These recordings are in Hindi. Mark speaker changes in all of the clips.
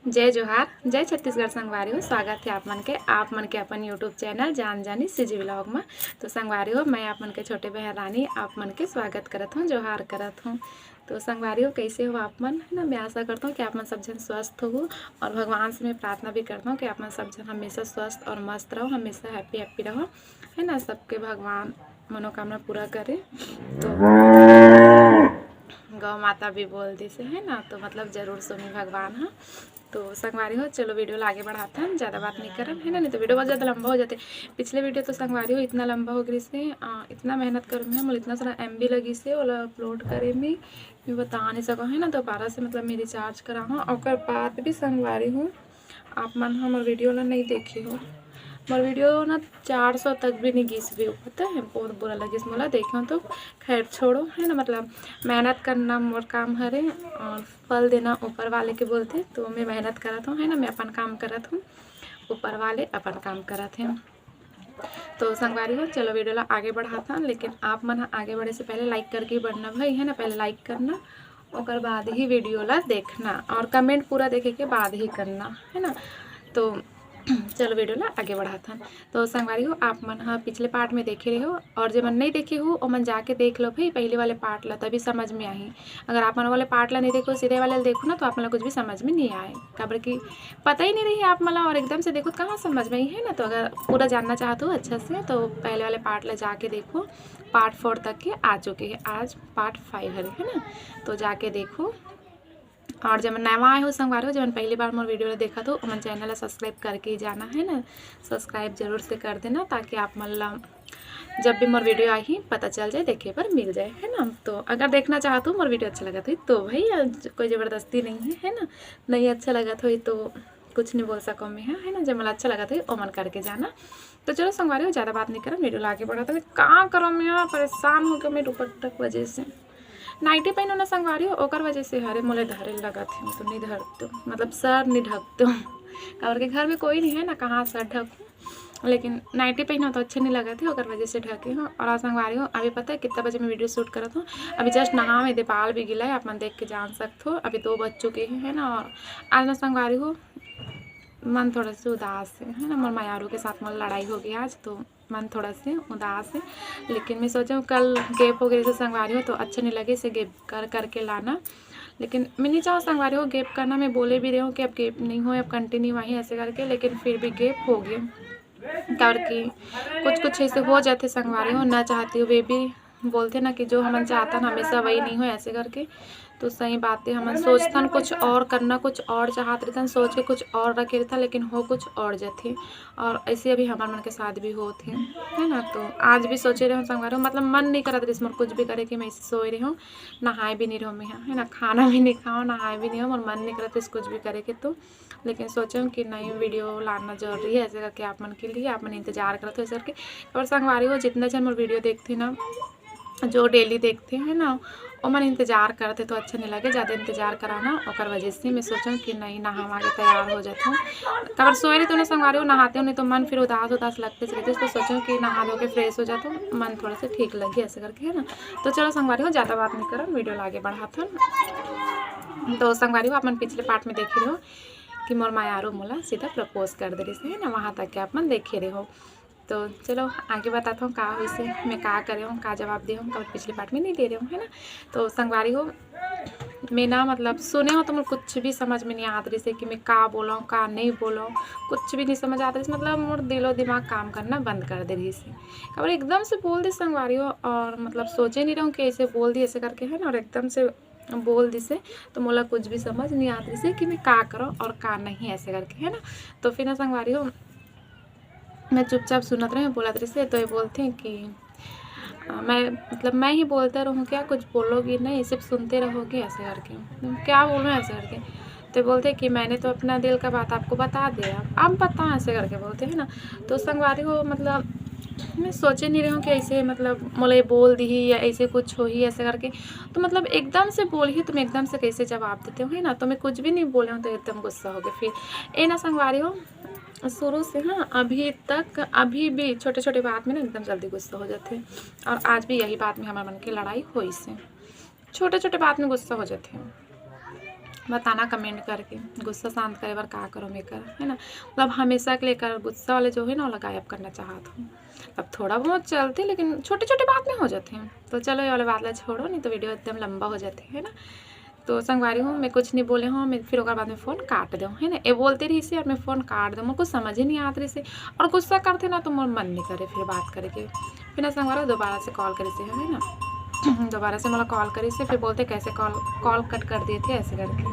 Speaker 1: जय जोहार, जय छत्तीसगढ़ संगवारी हो। स्वागत है आप मन के अपन यूट्यूब चैनल जान जानी सीजी व्लॉग में। तो संगवारी हो, मैं आप मन के छोटे बहन रानी आप मन के स्वागत करत हूँ, जोहार करत हूँ। तो संगवारी हो, कैसे हो आप मन, है ना। मैं आशा करता हूँ कि आप मन सब जन स्वस्थ हो और भगवान से मैं प्रार्थना भी करता हूँ कि आप मन सब जन हमेशा स्वस्थ और मस्त रहो, हमेशा हैप्पी रहो, है ना। सबके भगवान मनोकामना पूरा करे। तो गौ माता भी बोल दी से, है ना, तो मतलब ज़रूर सुनी भगवान। हाँ, तो संगवारी हो, चलो वीडियो आगे बढ़ाते हैं, ज़्यादा बात नहीं करम, है ना, नहीं तो वीडियो बहुत ज़्यादा लंबा हो जाते। पिछले वीडियो तो संगवारी हो इतना लंबा हो गई से, इतना मेहनत करूँ मैं, मतलब इतना सारा MB लगी से और अपलोड करे में मैं बता नहीं सकूँ, है ना। दोबारा से मतलब मैं रिचार्ज करा हूँ और बात भी संगवारी हूँ आप मन हमारे वीडियो ला नहीं देखे हो। मोर वीडियो ना 400 तक भी नहीं गीस भी, पता है, बहुत बुरा लगे मोला देखे हो। तो खैर छोड़ो, है ना, मतलब मेहनत करना मोर काम हरे और फल देना ऊपर वाले के बोलते। तो मैं मेहनत करत हूँ, है ना, मैं अपन काम करत हूँ, ऊपर वाले अपन काम करत हैं। तो संगवारी हो, चलो वीडियो ला आगे बढ़ाता। लेकिन आप मन आगे बढ़े से पहले लाइक करके ही बढ़ना भाई, है ना। पहले लाइक करना और बाद ही वीडियो ला देखना और कमेंट पूरा देखे के बाद ही करना, है ना। तो चलो वीडियो ला आगे बढ़ाता। तो संगवारी हो, आप मन हाँ पिछले पार्ट में देखे रहे हो और जो मन नहीं देखे हो वो मन जाके देख लो भाई पहले वाले पार्ट ला, तभी समझ में आई। अगर आप मन वाले पार्ट ला नहीं देखो, सीधे वाले देखो ना, तो आप मतलब कुछ भी समझ में नहीं आए, काबर कि पता ही नहीं रही आप मला और एकदम से देखो तो कहाँ समझ में आई, है ना। तो अगर पूरा जानना चाहते हो अच्छा से तो पहले वाले पार्ट ला जाके देखो। पार्ट 4 तक के आ चुके हैं, आज पार्ट 5 है ना। तो जाके देखो। और जब नवा आए हो संगवारी हो, जब पहली बार मोर वीडियो देखा तो मन चैनल सब्सक्राइब करके ही जाना, है ना। सब्सक्राइब जरूर से कर देना ताकि आप मतलब जब भी मोर ववीडियो आई पता चल जाए, देखे पर मिल जाए, है ना। तो अगर देखना चाहते हो मोर वीडियो अच्छा लगा तो भाई कोई ज़बरदस्ती नहीं है ना। नहीं अच्छा लगा तो कुछ नहीं बोल सको मैं, है ना। जब मतलब अच्छा लगा था वो मन करके जाना। तो चलो संगवारी हो, ज़्यादा बात नहीं करो, वीडियो आगे बढ़ा। तो कहाँ करो मैं परेशान हो गया मैं दुपट्टा की वजह से। नाइटी पहनो ना संगवारी हो, ओकर वजह से हरे मोले धरे लगा थे, तो नहीं धरते, मतलब सर नहीं ढकते और के घर में कोई नहीं है ना, कहाँ सर ढकूँ। लेकिन नाइटी पहनो तो अच्छे नहीं लगे थे, ओकर वजह से ढके हूँ। और आज संगवारी हो, अभी पता है कितना बजे मैं वीडियो शूट करत हूँ। अभी जस्ट नहा में देपाल भी गिला है, आप मन देख के जान सकते हो। अभी 2 बज चुके हैं, है ना। और आज मैं संगवारी हो मन थोड़ा से उदास है ना। मोर मायारू के साथ मोर लड़ाई हो गई आज, तो मन थोड़ा से उदास है। लेकिन मैं सोचा कल गैप हो गई से संगवारी हो, तो अच्छा नहीं लगे इसे गैप करके लाना। लेकिन मैं नहीं चाहूँ संगवारी हो गैप करना, मैं बोले भी रही हूँ कि अब गैप नहीं हो, अब कंटिन्यू वहीं ऐसे करके, लेकिन फिर भी गैप हो गया करके कुछ ऐसे हो जाते संगवारी हो, ना चाहती हूँ वे भी बोलते ना कि जो हम चाहता ना हमेशा वही नहीं हो ऐसे करके। तो सही बात है, हम सोचतन कुछ और करना, कुछ और चाहत रहता, सोच के कुछ और रखे रहता, लेकिन हो कुछ और जाते। और ऐसे अभी हमारे मन के साथ भी होते हैं, है ना। तो आज भी सोचे रहे हूँ संगवारी हो, मतलब मन नहीं करत रही कुछ भी करे कि मैं ऐसे सोए रही हूँ, नहाए भी नहीं रहूँ मैं, है ना, खाना भी नहीं खाऊँ, नहाए भी नहीं हूँ, और मन नहीं करत इस कुछ भी करे के। तो लेकिन सोचा कि नहीं वीडियो लाना जरूरी है ऐसे करके, आप मन के लिए आप मन इंतजार करते हो ऐसे करके। और संगवारी हो, जितना जन मोर वीडियो देखते ना, जो डेली देखते हैं ना, और मन इंतजार करते तो अच्छा नहीं लगे ज़्यादा इंतजार कराना। और वजह से मैं सोचा कि नहीं नहा के तैयार हो जाता हूँ। कबर सोए रही तो ना संगवारी हो, नहाते हो नहीं तो मन फिर उदास लगते रहते, तो सोचो कि नहा धो के फ्रेश हो जाता हूँ, मन थोड़ा सा ठीक लगे ऐसे करके, है ना। तो चलो संगवारी हो, ज़्यादा बात नहीं करो, वीडियो आगे बढ़ाता। तो संगवारी हो, आप मन पिछले पार्ट में देखे रहे हो कि मोर मायारू मोला सीधा प्रपोज कर दे रही से, है ना, वहाँ तक के आप मन देखे रहे हो। तो चलो आगे बताता हूँ का हुई से, मैं का करे हूँ, का जवाब दे हूँ, कभी पिछले पार्ट में नहीं दे रही हूँ, है ना। तो संगवारी हो, मैं ना मतलब सुने हो तो मुझे कुछ भी समझ में नहीं आता रही से कि मैं का बोला का नहीं बोला, कुछ भी नहीं समझ आता रही, मतलब मोर दिलो दिमाग काम करना बंद कर दे रही से। और एकदम से बोल दी संगवारी हो, और मतलब सोचे नहीं रहूँ कि ऐसे बोल दी ऐसे करके, है ना, और एकदम से बोल दी से, तो मोला कुछ भी समझ नहीं आता रही से कि मैं का करो और का नहीं ऐसे करके, है ना। तो फिर ना संगवारी हो, मैं चुपचाप सुनत रहे, बोलत रही से, तो ये बोलते हैं कि मैं मतलब मैं ही बोलते रहूँ क्या, कुछ बोलोगी नहीं, सिर्फ सुनते रहोगे ऐसे करके, क्या बोलूँ ऐसे करके। तो बोलते कि मैंने तो अपना दिल का बात आपको बता दिया, आप बता ऐसे करके बोलते हैं ना। तो संगवारी हो, मतलब मैं सोचे नहीं रही हूँ कि ऐसे मतलब मोले बोल दी ही या ऐसे कुछ हो ही ऐसे करके। तो मतलब एकदम से बोल ही तुम एकदम से कैसे जवाब देते हो, है ना। तो मैं कुछ भी नहीं बोले हूँ तो एकदम गुस्सा हो गया। फिर ए ना संगवारी हो, शुरू से हाँ अभी तक अभी भी छोटे छोटे बात में ना एकदम जल्दी गुस्सा हो जाते हैं। और आज भी यही बात में हमारे मन की लड़ाई हुई से, छोटे छोटे बात में गुस्सा हो जाते हैं। बताना कमेंट करके गुस्सा शांत करे बार का करो मैं कर, है ना। मतलब हमेशा के लिए कर गुस्सा वाले जो है ना वो गायब करना चाहता हूँ। अब थोड़ा बहुत चलते लेकिन छोटे छोटे बात में हो जाते हैं। तो चलो ये वाले बात ला छोड़ो, नहीं तो वीडियो एकदम लंबा हो जाते है ना। तो संगवारी हूँ मैं कुछ नहीं बोले हूँ, मैं फिर बाद में फ़ोन काट दूँ, है ना। ये बोलते रही से और मैं फ़ोन काट दूँ, मुझे कुछ समझ ही नहीं आती रही से और गुस्सा करते ना तो मोर मन नहीं करे फिर बात करे के। फिर ना संगवारी दोबारा से कॉल करे से, है ना। दोबारा से मतलब कॉल करी से फिर बोलते कैसे कॉल कट कर दिए थे ऐसे करके।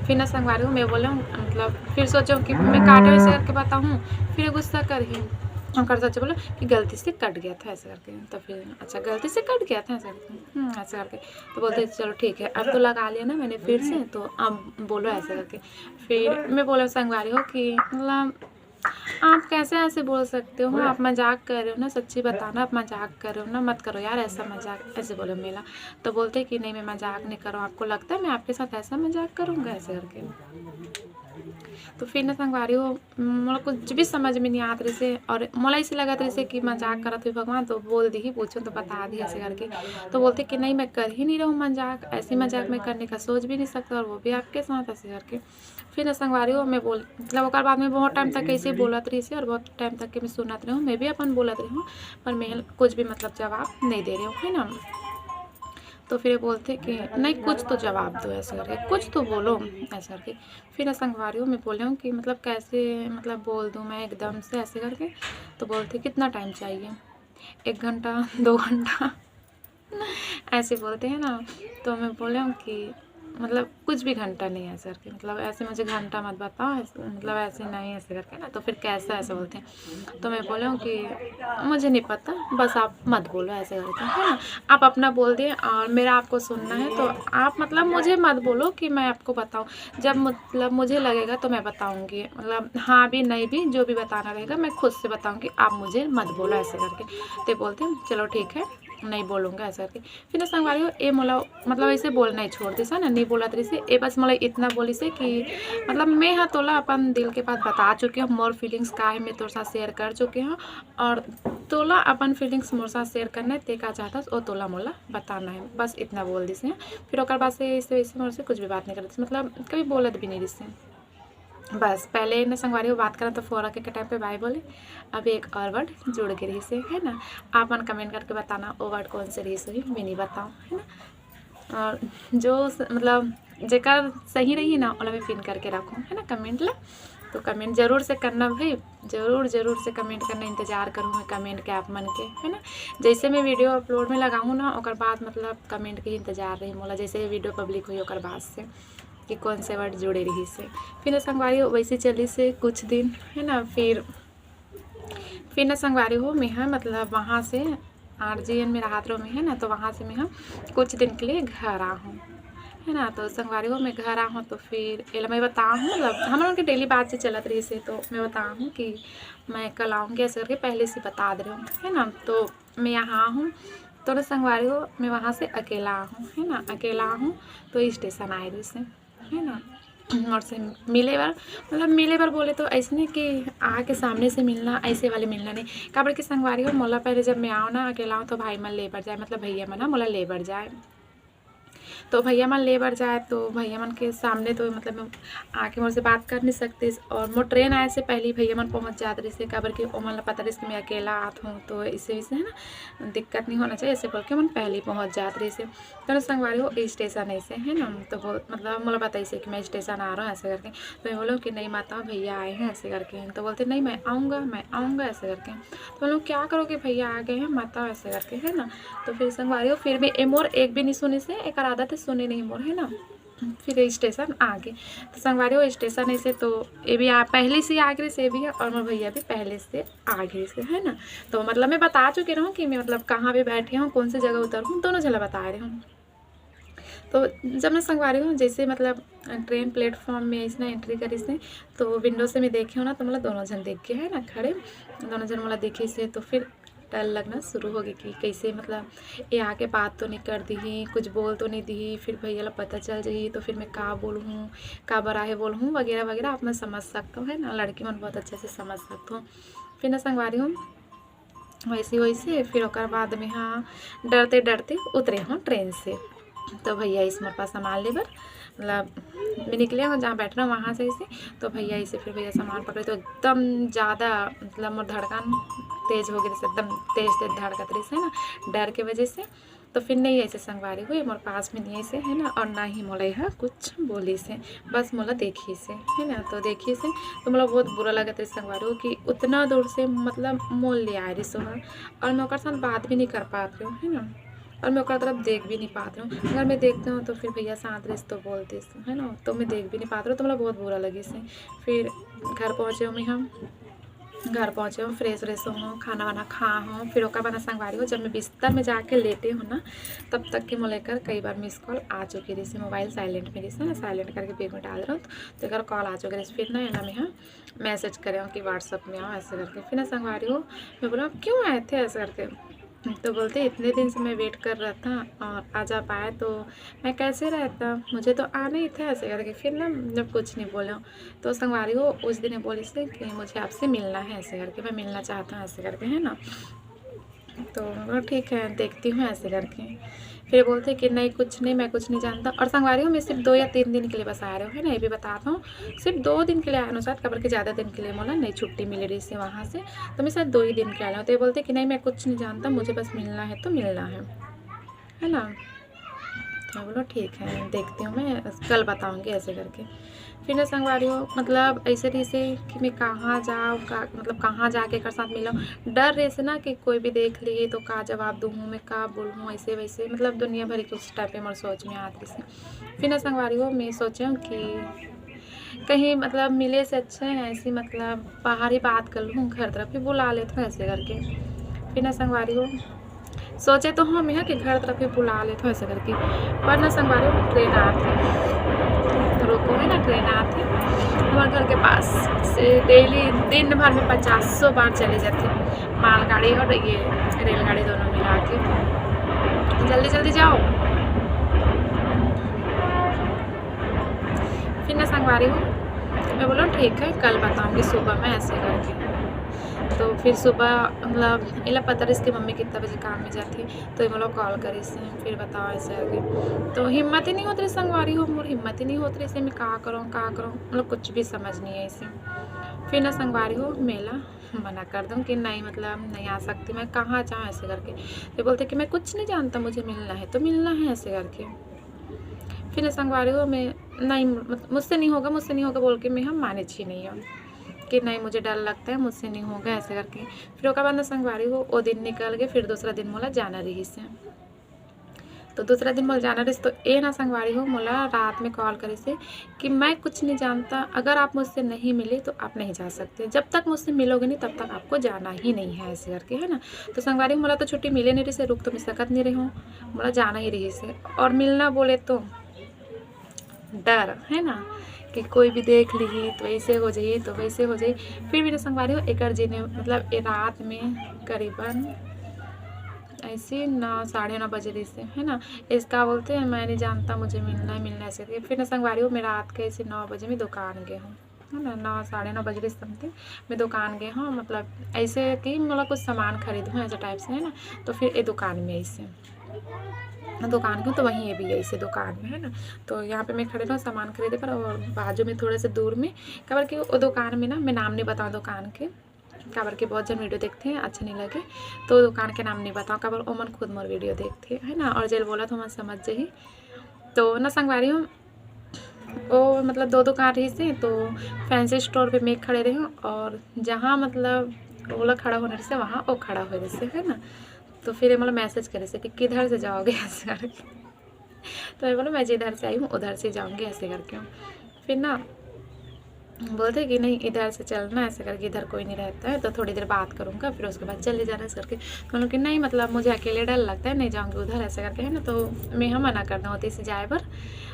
Speaker 1: फिर ना संगवारी हूँ मैं बोला मतलब फिर सोचो कि मैं काटे वैसे करके बताऊँ, फिर गुस्सा कर ही कर सच बोलो कि गलती से कट गया था ऐसे करके। तो फिर अच्छा गलती से कट गया था ऐसे करके ऐसे करके। तो बोलते चलो ठीक है अब तो लगा लिया ना मैंने फिर से, तो अब बोलो ऐसे करके। फिर मैं बोला संगवारी हो कि मतलब आप कैसे ऐसे बोल सकते हो, आप मजाक कर रहे हो ना, सच्ची बताना आप मजाक कर रहे हो ना, मत करो यार ऐसा मजाक, ऐसे बोले मेला। तो बोलते कि नहीं मैं मजाक नहीं कर रहा हूँ, आपको लगता है मैं आपके साथ ऐसा मजाक करूँगा ऐसे करके। तो फिर ना संगवारी हो मतलब कुछ भी समझ में नहीं आता रही से और मला इसे लगा रही से कि मजाक करत हुई भगवान, तो बोल दी ही पूछो तो बता दी ऐसे करके। तो बोलते कि नहीं मैं कर ही नहीं रहा हूँ मजाक, ऐसी मजाक मैं करने का सोच भी नहीं सकता और वो भी आपके साथ ऐसे करके। फिर ना संगवारी हो मैं बोल मतलब ओकर बाद में बहुत टाइम तक ऐसे बोलत रही से और बहुत टाइम तक के मैं सुनत रही हूँ, मैं भी अपन बोलत रही हूँ पर मैं कुछ भी मतलब जवाब नहीं दे रही हूँ, है ना। तो फिर बोलते कि नहीं कुछ तो जवाब दो ऐसे करके, कुछ तो बोलो ऐसे करके। फिर संगवारी हूँ मैं बोल रही हूँ कि मतलब कैसे मतलब बोल दूँ मैं एकदम से ऐसे करके। तो बोलते कितना टाइम चाहिए, 1 घंटा 2 घंटा ऐसे बोलते हैं ना। तो मैं बोले हूँ कि मतलब कुछ भी घंटा नहीं है सर के, मतलब ऐसे मुझे घंटा मत बताओ मतलब ऐसे नहीं ऐसे करके ना। तो फिर कैसा ऐसे बोलते हैं। तो मैं बोले हूँ कि मुझे नहीं पता बस आप मत बोलो ऐसे करके, है ना। आप अपना बोल दिए और मेरा आपको सुनना है तो आप मतलब मुझे मत बोलो कि मैं आपको बताऊँ, जब मतलब मुझे लगेगा तो मैं बताऊँगी, मतलब हाँ भी नहीं भी जो भी बताना रहेगा मैं खुद से बताऊँगी, आप मुझे मत बोलो ऐसे करके। तो बोलते हैं चलो ठीक है नहीं बोलूँगा ऐसा करके। फिर संगवारी हो ए मोला मतलब ऐसे बोलना ही छोड़ दिस ना, नहीं बोला तरी से ए बस मतलब इतना बोली से कि मतलब मैं हाँ तोला अपन दिल के बात बता चुकी हूँ, मोर फीलिंग्स का है मैं तोर साथ शेयर कर चुकी हूँ और तोला अपन फीलिंग्स मोर साथ शेयर करना है, ते का चाहता ओ तोला मोला बताना है, बस इतना बोल दिस है। फिर ओकर बाद से ऐसे वैसे मोर से कुछ भी बात नहीं करती, मतलब कभी बोलत भी नहीं दिस। बस पहले न संगवारी हो बात करें तो फोरा के टाइम पे बाय बोले। अब एक और वर्ड जुड़ के रही से, है ना। आप मन कमेंट करके बताना वो वर्ड कौन से रही सही मैं नहीं बताऊँ, है ना। और जो मतलब जेकर सही रही ना ओला मैं पिन करके रखूँ, है ना कमेंट ला। तो कमेंट जरूर से करना भाई, जरूर से कमेंट करना, इंतजार करूँ मैं कमेंट के आप मन के, है ना। जैसे मैं वीडियो अपलोड में लगाऊँ ना ओकर बाद मतलब कमेंट के इंतजार रही मोला, जैसे वीडियो पब्लिक हुई ओकर बाद से कि कौन से वर्ड जुड़े रही से। फिर संगवारी हो वैसे चली से कुछ दिन, है ना। फिर ना संगवारी हो मैं हाँ मतलब वहाँ से RGN मेरा हाथरों में है ना, तो वहाँ से मैं हाँ कुछ दिन के लिए घर आ हूँ, है ना। तो संगवारी हो मैं घर आ हूँ तो फिर एला मैं बताऊँ मतलब हम लोग की डेली बात से चलत रही से, तो मैं बताऊँ कि मैं कल आऊँगी ऐसे करके पहले से बता दे रही हूँ, है ना। तो मैं यहाँ हूँ तो ना संगवारी हो मैं वहाँ से अकेला हूँ, है ना, अकेला हूँ। तो स्टेशन आए रही से, है ना। और से मिले बार मतलब मिले बार बोले तो ऐसे नहीं कि आके सामने से मिलना, ऐसे वाले मिलना नहीं। काबर के संगवारी हो मोला पहले जब मैं आओ ना अकेला हूँ तो भाई मन ले बढ़ जाए, मतलब भैया मन ना मोला ले बढ़ जाए। तो भैया मन ले बढ़ जाए तो भैया मन के सामने तो मतलब मैं आके मुझसे बात कर नहीं सकती। और मोर ट्रेन आए से पहले भैया मन पहुँच जाते रही से, काबर के ओ मन पता रही कि मैं अकेला आत हूँ, तो इसे वैसे है ना दिक्कत नहीं होना चाहिए ऐसे बोल के मन पहले ही पहुँच जाते रही से। तो संगवारी हो स्टेशन ऐसे, है ना। तो वो मतलब मोला बताई से कि मैं स्टेशन आ रहा हूँ ऐसे करके। तो मैं बोलो कि नहीं माता भैया आए हैं ऐसे करके। तो बोलते नहीं मैं आऊँगा ऐसे करके। तो हम लोग क्या करोगे भैया आ गए हैं माता ऐसे करके, है ना। तो फिर संगवारी हो फिर भी ए मोर एक भी नहीं सुनी से एक आदत है सुने नहीं मोर, है ना। फिर स्टेशन आ गए तो संगवारी हो स्टेशन ऐसे तो ये भी पहले से आ गए से भी है और मेरे भैया भी पहले से आ गए से, है ना। तो मतलब मैं बता चुकी रहूँ कि मैं मतलब कहाँ पे बैठी हूँ कौन सी जगह उतर हूँ, दोनों जगह बता रही हूँ। तो जब मैं संगवारी हूँ जैसे मतलब ट्रेन प्लेटफॉर्म में ऐसे एंट्री करी से, तो विंडो से मैं देखी हूँ ना तो मतलब दोनों जन देख के, है ना, खड़े दोनों जन मतलब देखी से। तो फिर डर लगना शुरू हो गई कि कैसे मतलब ये आके बात तो नहीं कर दी, कुछ बोल तो नहीं दी, फिर भैया ला पता चल जाई तो फिर मैं का बोलूँ का बराहे बोलूँ वगैरह वगैरह। आप मैं समझ सकता हूँ, है ना, लड़की मन बहुत अच्छे से समझ सकता हूँ। फिर ना संगवारी हूँ वैसे फिर ओकर बाद में हाँ डरते डरते उतरे हूँ ट्रेन से। तो भैया इस मोर पास सामान लेबर मतलब मैं निकले हूँ जहाँ बैठ रहा हूँ वहाँ से इसे, तो भैया इसे फिर भैया सामान पकड़े तो एकदम ज़्यादा मतलब मोर धड़कन तेज़ हो गई, जैसे एकदम तेज़ तेज़ धड़कत रही से ना डर के वजह से। तो फिर नहीं ऐसे संगवारी हुई मोर पास में नहीं ऐसे है ना, और ना ही मोला यहाँ कुछ बोली से, बस मोला देखी से है ना। तो देखी से तो मोला बहुत बुरा लगा था संगवारी हो कि उतना दूर से मतलब मोल ले आए रही सोहा, और मैं ओकर साथ बात भी नहीं कर पाती हूँ है ना, और मैं ओकर तरफ देख भी नहीं पाती हूँ। अगर मैं देखती हूँ तो फिर भैया साथ रही तो बोलती है ना, तो मैं देख भी नहीं पाती हूँ, तो मतलब बहुत बुरा लगी से। फिर घर पहुँचे हूँ हम, घर पहुँचे हूँ फ्रेश व्रेश हूँ, खाना वाना खा हूँ, फिर ओका बना संगवारी हो। जब मैं बिस्तर में जाके लेटे हूँ ना, तब तक के मैं लेकर कई बार मिस कॉल आ चुकी रही से, मोबाइल साइलेंट में रही ना, साइलेंट करके बैग में डाल रहा हूँ तो एक कॉल आ चुकी रही। फिर ना मैं यहाँ मैसेज करे हूँ कि व्हाट्सअप में आओ ऐसे करके। फिर ना संगवारी हो मैं बोला क्यों आए थे ऐसे करके, तो बोलते इतने दिन से मैं वेट कर रहा था और आज आप आए तो मैं कैसे रहता, मुझे तो आना ही था ऐसे करके। फिर ना जब कुछ नहीं बोला तो संगवारी हो उस दिन बोली से कि मुझे आपसे मिलना है ऐसे करके, मैं मिलना चाहता हूँ ऐसे करके है ना। तो ठीक है देखती हूँ ऐसे करके। फिर बोलते कि नहीं कुछ नहीं, मैं कुछ नहीं जानता। और संगवारी हूँ मैं सिर्फ 2 या 3 दिन के लिए बस आ रहे हो है ना, ये भी बताता हूँ सिर्फ 2 दिन के लिए आया शायद, खबर के ज़्यादा दिन के लिए मोला नहीं छुट्टी मिली रही से वहाँ से, तो मैं शायद 2 ही दिन के आया हूँ। तो ये बोलते कि नहीं मैं कुछ नहीं जानता, मुझे बस मिलना है तो मिलना है ना। तो बोलो ठीक है देखती हूँ, मैं कल बताऊँगी ऐसे करके। फिर ना संगवारी हो मतलब ऐसे रही से कि मैं कहाँ जाऊँ मतलब कहाँ जाके एक साथ मिलूँ, डर रहे से ना कि कोई भी देख लिए तो का जवाब दूँ, मैं का बोलूँ ऐसे वैसे, मतलब दुनिया भर की उस टाइप में सोच में आती से। फिर ना संगवारी हो मैं सोचूँ कि कहीं मतलब मिले से अच्छे हैं ऐसी मतलब बाहर ही बात कर लूँ, घर तरफ ही बुला लेते हैं ऐसे करके। फिर ना संगवारी हो सोचे तो हम यहाँ कि घर तरफ ही बुला लेते हैं ऐसे करके, पर ना संगवारी हो ट्रेन आती तो रुको है ना, ट्रेन आती हमारे घर के पास से डेली दिन भर में 50 बार चली जाती मालगाड़ी और ये रेलगाड़ी दोनों मिला के। जल्दी जल्दी जाओ। फिर ना संगवारी हो मैं बोला ठीक है कल बताऊँगी सुबह में ऐसे करके। तो फिर सुबह मतलब इला पता रही इसकी मम्मी कितना बजे काम में जाती, तो ये मतलब कॉल करी से फिर बताओ ऐसे आगे। तो हिम्मत ही नहीं होती रही संगवारी हो, मोर हिम्मत ही नहीं होती रही से मैं का करूँ मतलब कुछ भी समझ नहीं है इसे। फिर ना संगवारी हो मेला मना कर दूँ कि नहीं मतलब नहीं आ सकती, मैं कहाँ जाऊँ ऐसे करके। तो बोलते कि मैं कुछ नहीं जानता, मुझे मिलना है तो मिलना है ऐसे करके। फिर ना संगवारी हो मैं नहीं मुझसे नहीं होगा बोल के मैं हम माने छी नहीं हूँ कि नहीं मुझे डर लगता है मुझसे नहीं होगा ऐसे करके। फिर ओका बाद ना संगवारी हो वो दिन निकल गए, फिर दूसरा दिन मोला जाना रही से। तो दूसरा दिन मोला जाना रही तो ये ना संगवारी हो मोला रात में कॉल करे से कि मैं कुछ नहीं जानता, अगर आप मुझसे नहीं मिले तो आप नहीं जा सकते, जब तक मुझसे मिलोगे नहीं तब तक आपको जाना ही नहीं है ऐसे करके है ना। तो संगवारी मोला तो छुट्टी मिले नहीं रही से, रुक तो मैं सकत नहीं रही हूँ, मोला जाना ही रही से। और मिलना बोले तो डर है ना कि कोई भी देख ली तो ऐसे हो जाइए तो वैसे हो जाइए। फिर भी ना संगवारी हो एक जी ने मतलब ये रात में करीबन ऐसे 9 साढ़े 9 बजे रही से है ना, इसका बोलते हैं मैं नहीं जानता मुझे मिलना ऐसे। फिर ना संगवारी हो मैं रात के ऐसे 9 बजे में दुकान गए हूँ है ना, 9 साढ़े 9 बजे समथिंग मैं दुकान गए हूँ, मतलब ऐसे कि मतलब कुछ सामान खरीदूँ ऐसे टाइप से है ना। तो फिर ये दुकान में ऐसे दुकान को तो वहीं ये भी है इसे दुकान में है ना। तो यहाँ पे मैं खड़े रहा सामान खरीदे पर, और बाजू में थोड़े से दूर में खबर के वो दुकान में ना मैं नाम नहीं बताऊँ दुकान के, खबर के बहुत जन वीडियो देखते हैं अच्छे नहीं लगे तो दुकान के नाम नहीं बताऊँ, खबर ओमन खुद मोर वीडियो देखते है ना, और जेल बोला तो मैं समझ जाही। तो ना संगवारी हूँ वो मतलब 2 दुकान रही से, तो फैंसी स्टोर पे मैं खड़े रही हूँ और जहाँ मतलब ओला खड़ा होने से वहाँ वो खड़ा हो रहे से है ना। तो फिर ये मतलब मैसेज करे से कि किधर से जाओगे ऐसे करके, तो मैं बोला मैं जिधर से आई हूँ उधर से जाऊँगी ऐसे करके। फिर ना बोलते कि नहीं इधर से चलना ऐसे करके, इधर कोई नहीं रहता है तो थोड़ी देर बात करूँगा फिर उसके बाद चले जाना ऐसे करके। बोलो कि नहीं मतलब मुझे अकेले डर लगता है नहीं जाऊँगी उधर ऐसे करके है ना। तो मैं हम मना करना होती से जाए पर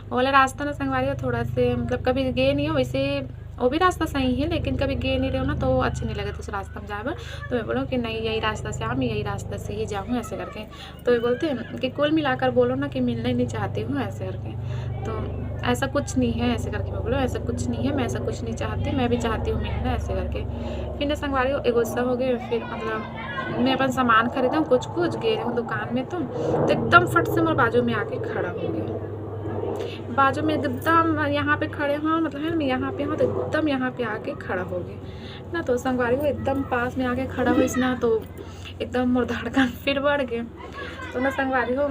Speaker 1: वाला रास्ता ना संगवारी हो थोड़ा से मतलब कभी गए नहीं हो वैसे, वो भी रास्ता सही है लेकिन कभी गए नहीं रहो ना तो अच्छे नहीं लगे तो उस रास्ता में जाए पर। तो मैं बोलो कि नहीं यही रास्ता से हम यही रास्ता से ही जाऊँ ऐसे करके। तो ये बोलते हैं कि कुल मिलाकर बोलो ना कि मिलना ही नहीं चाहती हूँ ऐसे करके। तो ऐसा कुछ नहीं है ऐसे करके मैं बोलो ऐसा कुछ नहीं है, मैं ऐसा कुछ नहीं चाहती, मैं भी चाहती हूँ मिलना ऐसे करके। फिर ना संगवारी हो एक गुस्सा हो गए, फिर मतलब मैं अपन सामान खरीदा हूँ कुछ गए हूँ दुकान में तो एकदम फट से मेरे बाजू में आके खड़ा हो गया। बाजू में एकदम यहाँ पे खड़े हाँ मतलब है मैं यहाँ पे हाँ तो एकदम यहाँ पे आके खड़ा हो गए ना। तो संगवारी को एकदम पास में आके खड़ा हुई ना तो एकदम मोर धड़कन फिर बढ़ गए। तो ना संगवारी को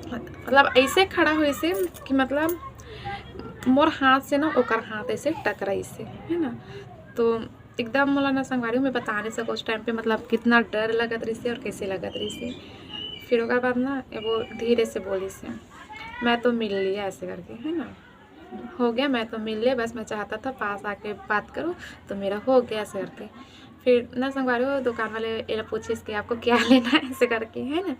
Speaker 1: मतलब ऐसे खड़ा हुई से कि मतलब मोर हाथ से ना ओकर हाथ ऐसे टकराई से है ना। तो एकदम मोला ना संगवारी मैं बता नहीं सको उस टाइम पे मतलब कितना डर लगत रही से और कैसे लगत रही से। फिर ओकर बाद ना वो धीरे से बोली से मैं तो मिल लिया ऐसे करके है ना, हो गया मैं तो मिल लिया, बस मैं चाहता था पास आके बात करूं तो मेरा हो गया ऐसे करके। फिर ना संगवारी वो दुकान वाले ये पूछे कि आपको क्या लेना है ऐसे करके है ना।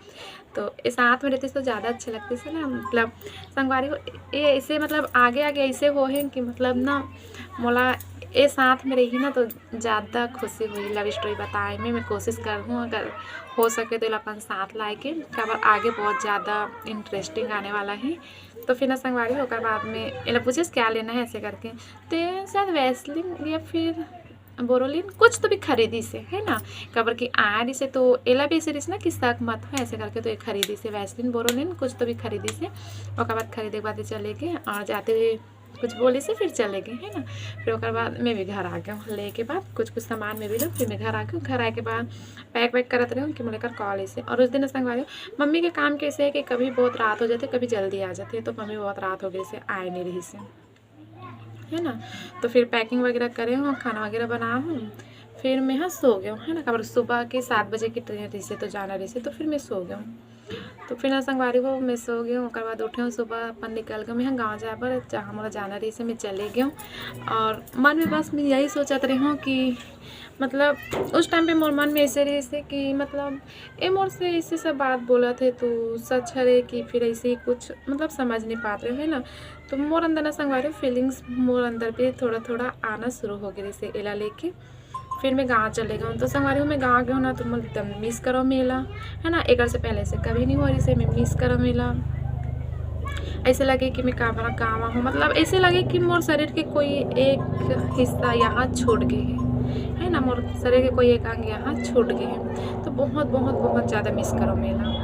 Speaker 1: तो ये साथ में रहते तो ज़्यादा अच्छे लगते थे ना। मतलब संगवारी को ये ऐसे मतलब आगे आगे ऐसे हो है कि मतलब ना मोला ये साथ में रही ना तो ज़्यादा खुशी हुई। लव स्टोरी बताए में मैं कोशिश करूँ अगर हो सके तो अपन साथ लाए के खबर आगे बहुत ज़्यादा इंटरेस्टिंग आने वाला है। तो फिर ना संगवारी होकर बाद में ये पूछे क्या लेना है ऐसे करके तो शायद वैसलिन या फिर बोरोलिन कुछ तो भी खरीदी से है ना। खबर की आ रही से तो एला भी ऐसे रही ना कि शक मत हो ऐसे करके तो ये खरीदी से वैसलिन बोरोलिन कुछ तो भी खरीदी से। और बाद खरीदे के बाद चले गए और जाते हुए कुछ बोली से फिर चले गए है ना। फिर उसके बाद मैं भी घर आ गया ले के बाद कुछ सामान में भी लो। फिर मैं घर आ गया, घर आए के बाद पैक वैक करते रहे कि मैं लेकर कॉलेज से। और उस दिन संगवारी मम्मी के काम कैसे है कि कभी बहुत रात हो जाती कभी जल्दी आ जाती है। तो मम्मी बहुत रात हो गई से आए नहीं रही से है ना। तो फिर पैकिंग वगैरह करे हूँ खाना वगैरह बना हूँ फिर मैं यहाँ सो गया हूँ है ना। खबर सुबह के 7 बजे की ट्रेन रही से तो जाना रही से तो फिर मैं सो गया हूँ। तो फिर ना संगवारी को मैं सो गई हूँ उसके बाद उठे हूँ सुबह अपन निकल गए मैं गाँव जाए पर जहाँ मोला जाना रही से मैं चले गई हूँ। और मन में बस मैं यही सोचत रही हूँ कि मतलब उस टाइम पे मोर मन में ऐसे रही से कि मतलब ये मोर से ऐसे सब बात बोला थे तो सच है कि फिर ऐसे ही कुछ मतलब समझ नहीं पाते है ना। तो मोर अंदर ना संगवारी फीलिंग्स मोर अंदर पे थोड़ा थोड़ा आना शुरू हो गई से एला लेके। फिर मैं गाँव चले गई तो संगवारी हूँ मैं गाँव गई हूँ ना तो मैं एकदम मिस करो मेला है ना। एक से पहले से कभी नहीं हो रही से मैं मिस करो मेला। ऐसे लगे कि मैं कामरा गाँव हूँ मतलब ऐसे लगे कि मोर शरीर के कोई एक हिस्सा यहाँ छूट गए है ना। मोर शरीर के कोई एक अंग यहाँ छूट गए हैं तो बहुत बहुत बहुत ज़्यादा मिस करो मेला।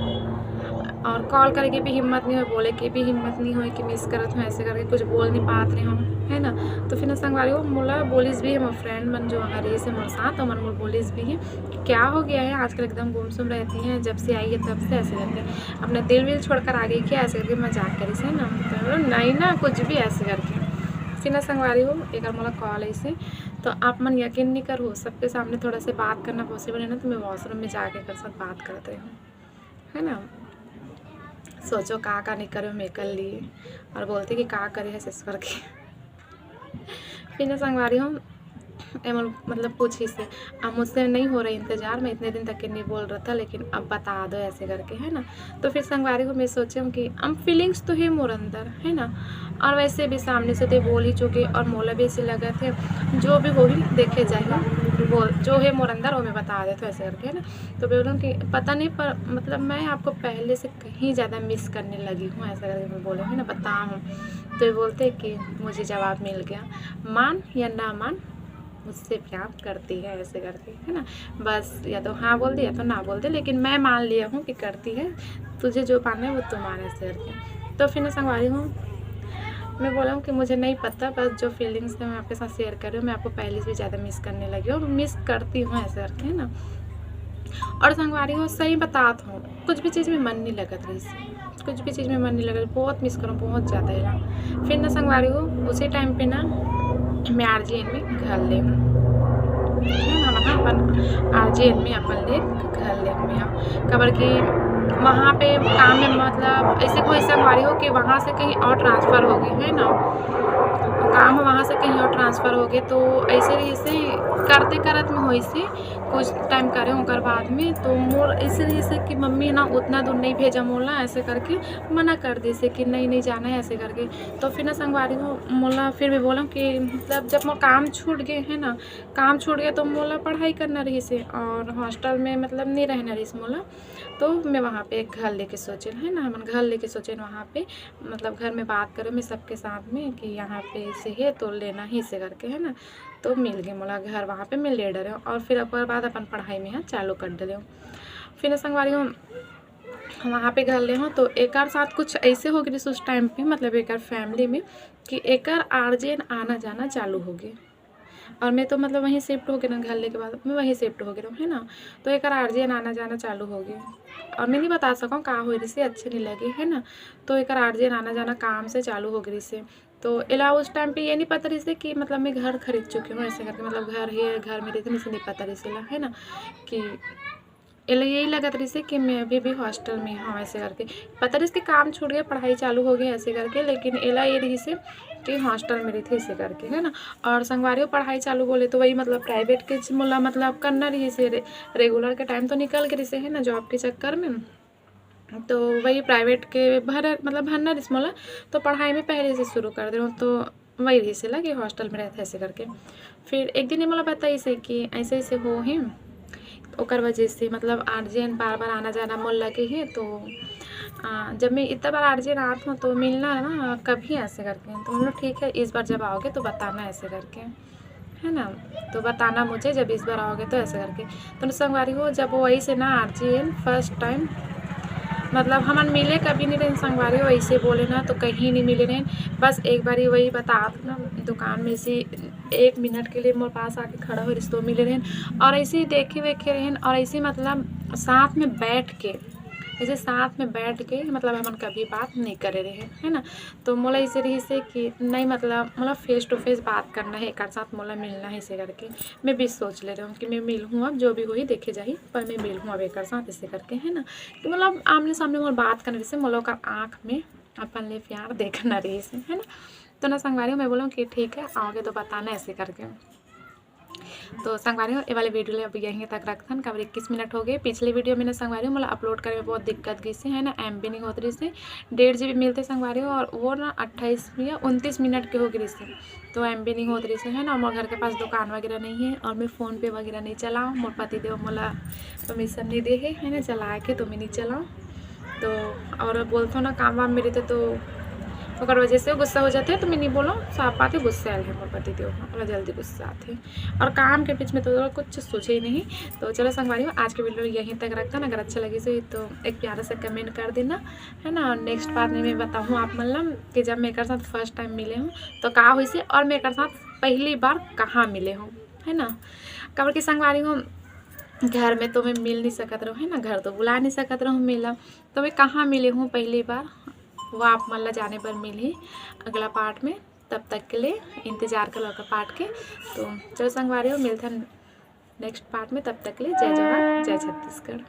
Speaker 1: और कॉल करके भी हिम्मत नहीं हो बोले कि भी हिम्मत नहीं हो कि मिस करत हूँ ऐसे करके कुछ बोल नहीं पाते रहे हम है ना। तो फिर ना संगवारी हो मोला बोलिस भी है मोर फ्रेंड मन जो वहाँ रही से मोर साथ और मन मोर बोलिस भी है क्या हो गया है आजकल एकदम गुमसुम रहती हैं जब से आई है तब से ऐसे करके अपना दिल विल छोड़ कर आ गई क्या ऐसे करके मजाक करी से ना। तो नहीं ना कुछ भी ऐसे करके फिर ना संगवारी हो एक मोला कॉल ऐसे तो आप मन यकीन नहीं करो सबके सामने थोड़ा से बात करना पॉसिबल है ना। तो मैं वॉशरूम में जाके कर साथ बात करते हूँ है ना। सोचो का नहीं करे मैं कर लिए और बोलते कि का करे है सिस करके। फिर ना संगवारी हूँ मतलब पूछी से अब मुझसे नहीं हो रहा इंतज़ार मैं इतने दिन तक के नहीं बोल रहा था लेकिन अब बता दो ऐसे करके है ना। तो फिर संगवारी को मैं सोची हूँ कि अब फीलिंग्स तो है मोर अंदर है ना। और वैसे भी सामने से तो बोल ही चुके और मोला भी ऐसे लगा थे जो भी हो ही देखे जाएगा वो जो है मोर अंदर वो मैं बता देता ऐसे करके है ना। तो बोलूँ कि पता नहीं पर मतलब मैं आपको पहले से कहीं ज़्यादा मिस करने लगी हूँ ऐसा करके मैं बोले है ना बताऊँ। तो ये बोलते कि मुझे जवाब मिल गया मान या ना मान मुझसे प्यार करती है ऐसे करके है ना। बस या तो हाँ बोल दे या तो ना बोल दे लेकिन मैं मान लिया हूँ कि करती है तुझे जो मानना है वो तू मान ऐसे करके। तो फिर मैं संगवारी हूँ मैं बोला हूँ कि मुझे नहीं पता बस जो फीलिंग्स है मैं आपके साथ शेयर कर रही हूँ मैं आपको पहले से ज़्यादा मिस करने लगी हूँ और मिस करती हूँ ऐसे करके है ना। और संगवारी हूँ सही बताता हूँ कुछ भी चीज़ में मन नहीं लगत रही कुछ भी चीज़ में मन नहीं लगा बहुत मिस करूँ बहुत ज़्यादा है। फिर ना संगवारी हूँ उसी टाइम पे ना मैं RGN में घर ले अपन RGN में अपन ले घर ले में खबर की वहाँ पे काम में मतलब ऐसे कोई संगवारी हो कि वहाँ से कहीं और ट्रांसफ़र हो गए है ना। काम वहाँ से कहीं और ट्रांसफ़र हो गए तो ऐसे करते करत में हो से कुछ टाइम करे होकर बाद में तो मोर इसलिए से कि मम्मी ना उतना दूर नहीं भेजा मोला ऐसे करके मना कर दी से कि नहीं जाना है ऐसे करके। तो फिर ना संगवारी हो मोला फिर भी बोला कि मतलब जब मोर काम छूट गए है ना काम छूट गया तो मोला पढ़ाई करना रही से और हॉस्टल में मतलब नहीं रहना रही मोला। तो मैं वहाँ पे एक घर लेके सोचे है ना हम घर लेके सोचे वहाँ पे मतलब घर में बात करें मैं सबके साथ में कि यहाँ पे से है तो लेना ही से करके है ना। तो मिल गए मोला घर वहाँ पे मैं ले डरे और फिर ओकर बाद अपन पढ़ाई में यहाँ चालू कर डले। फिर संगवारी हूँ वहाँ पे घर ले हो तो एक साथ कुछ ऐसे हो गई उस टाइम पे, मतलब एक फैमिली में कि एक आर्जियन आना जाना चालू हो गए। और मैं तो मतलब वहीं शिफ्ट हो गए ना, घर ले के बाद मैं वहीं शिफ्ट हो गई रहूँ, है ना। तो एक आर्जियन आना जाना चालू हो गए और मैं नहीं बता सकूँ कहाँ हो रही से, अच्छे नहीं लगे, है ना। तो एक आर्जियन आना जाना काम से चालू हो गई से। तो इला उस टाइम पे ये नहीं पता रही से कि मतलब मैं घर खरीद चुकी हूँ ऐसे करके, मतलब घर में रहती नहीं पता रही से, है ना। कि यही लगा रही से कि मैं अभी भी हॉस्टल में हूँ ऐसे करके। पता रही कि काम छूट गया, पढ़ाई चालू हो गई ऐसे करके, लेकिन एला ये रही से कि हॉस्टल में रही थी ऐसे करके, है ना। और संगवारी पढ़ाई चालू बोले तो वही मतलब प्राइवेट के मोला मतलब करना रही से, रेगुलर के टाइम तो निकल गई से, है ना, जॉब के चक्कर में। तो वही प्राइवेट के भरना रिस मोला, तो पढ़ाई में पहले से शुरू कर दे रहा हूँ। तो वही रही से कि हॉस्टल में रहते ऐसे करके। फिर एक दिन मोला बताई से कि ऐसे ऐसे हो ही, ओकर वजह से मतलब आर्जियन बार बार आना जाना मोल लगे है। तो जब मैं इतना बार आर्जियन आती हूँ तो मिलना ना कभी ऐसे करके। तो हम लोग ठीक है, इस बार जब आओगे तो बताना ऐसे करके, है ना। तो बताना मुझे जब इस बार आओगे तो ऐसे करके। तो संगवारी हो जब वही से ना आर्जियन फर्स्ट टाइम मतलब हमन मिले कभी नहीं रहे संगवारी हो, ऐसे बोले ना तो कहीं नहीं मिले रहे। बस एक बार वही बता ना दुकान में से 1 मिनट के लिए मोरे पास आके खड़ा हो रिश्तों मिले रहे और ऐसे ही देखे वेखे रहे और ऐसे मतलब साथ में बैठ के, ऐसे साथ में बैठ के मतलब हमन कभी बात नहीं करे रहे, है ना। तो मोला इसे रही से कि नहीं मतलब फेस टू फेस बात करना है, एक साथ मोला मिलना है ऐसे करके। मैं भी सोच ले रहा हूँ कि मैं मिलूँ, अब जो भी हुई देखे जाही, पर मैं मिलूँ अब एक साथ ऐसे करके, है ना। कि मतलब आमने सामने मोला बात करने से मोला का आँख में अपन ले प्यार देखना रही से, है ना। तो ना संगवारी मैं बोलूँ कि ठीक है आओगे तो बताना ऐसे करके। तो संगवारी ये वाले वीडियो ले अब यहीं तक रखथन, कब 21 मिनट हो गए। पिछले वीडियो में संगवारी मतलब अपलोड करे में बहुत दिक्कत गई से, है ना, MB नहीं होती रही से, 1.5 GB मिलते संगवारी और वो ना 28 या 29 मिनट के हो गई से। तो MB नहीं होती रही से, है ना। मोर घर के पास दुकान वगैरह नहीं है और मैं फ़ोन पे वगैरह नहीं चलाऊँ, मोर पति देव मोला परमिशन नहीं दे है ना चला के, तो मैं नहीं चलाऊँ। तो और बोलते हो ना काम वाम मेरे तो ओकर वजह से गुस्सा हो जाते हैं। तो मैं नहीं बोलो साफ बात है, गुस्से आए हैं मोर पति देव और जल्दी गुस्सा आते हैं और काम के बीच में तो कुछ सोचे ही नहीं। तो चलो संगवारी आज के वीडियो यहीं तक रखता ना, अगर अच्छा लगे तो एक प्यारा सा कमेंट कर देना, है ना। और नेक्स्ट बार में मैं बताऊँ आप मतलब कि जब मेरे साथ फर्स्ट टाइम मिले हूँ तो कहाँ हुई से और मेरे साथ पहली बार कहाँ मिले हूँ, है ना। कबर की संगवारी हूँ घर में तो मैं मिल नहीं सकत रहूँ, है ना, घर तो बुला नहीं सकत रहूँ मिला, तो मैं कहाँ मिले हूँ पहली बार वो आप मतलब जाने पर मिली अगला पार्ट में। तब तक के लिए इंतज़ार करो अगला पार्ट के। तो चलो संगवारी हो मिलते हैं नेक्स्ट पार्ट में, तब तक के लिए जय जवाहर जय छत्तीसगढ़।